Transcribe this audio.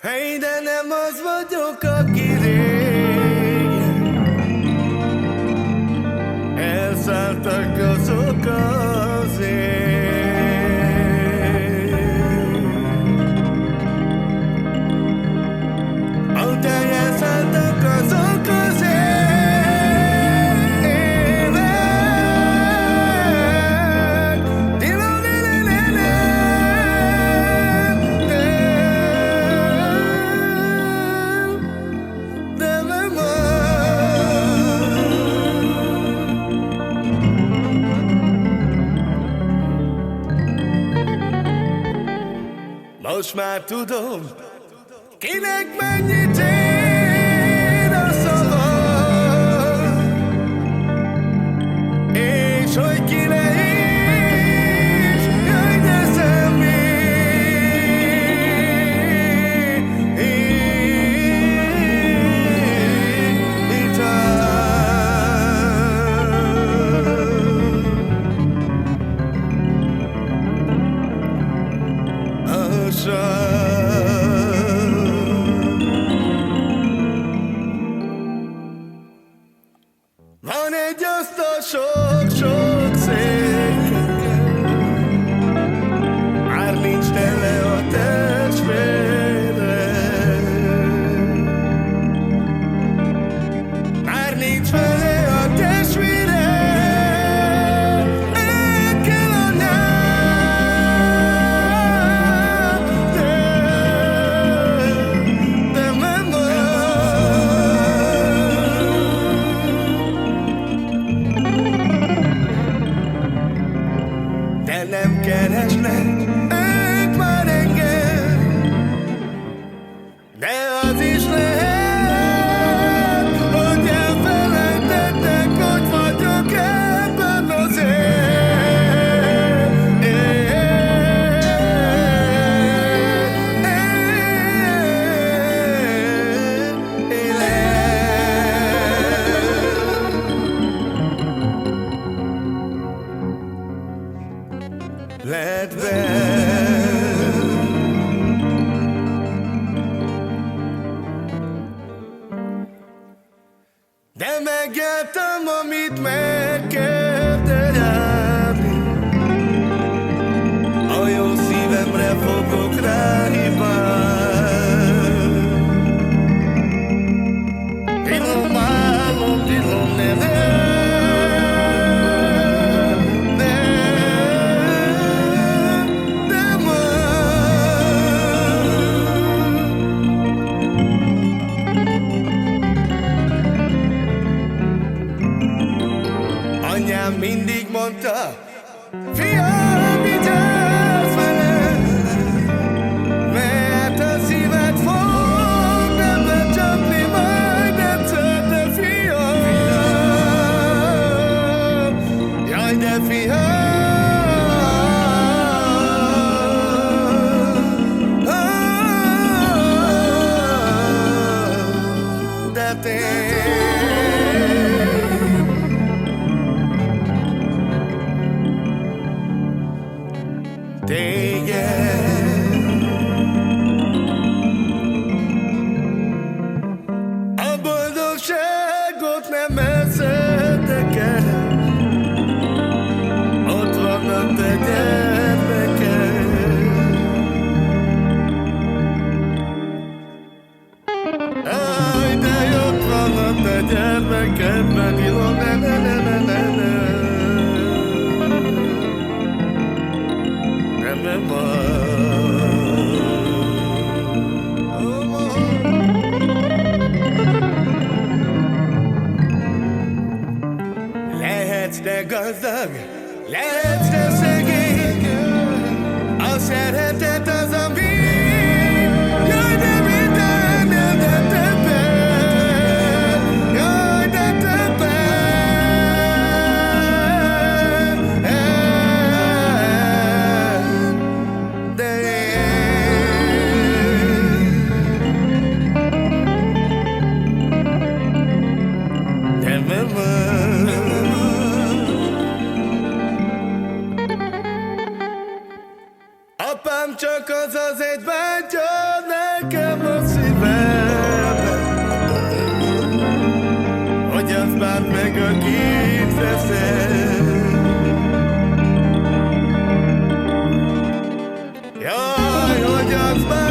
Hey, de nem az vagyok, aki régen elszálltak azok az ahogy elszálltak azok az most már tudom, kinek mennyit ér a szava, és hogy kire is, jaj de személy. Van egy asztal sok-sok székkel, már nincs tele a testvére, már nincs vele a testvére. Nem keresnek ők már engem, de az is lehet, hogy elfelejtettek, hogy vagyok ebben az de megéltem, amit meg kell járni. A jó szívemre fogok ráhívni. Tilom álom, tilom nevem. Anyám mindig mondta, fiam, vigyázz vele, mert a szíved fog nem becsapni majd egyszer, de fiam, jaj, de fiam, de a boldogságot nem eszettek el, ott vannak te gyermeked. Aj, de ott vannak te gyermeked, meg ilom, ne. Lehetsz te gazdag, lehetsz te szegény, a szeretet az, ami jaj, de mindennél, de többet, jaj, de többet. De Apám csak az egy bántja nekem a szívem, hogy azt bánt meg, akit veszel. Jaj, hogy azt bánt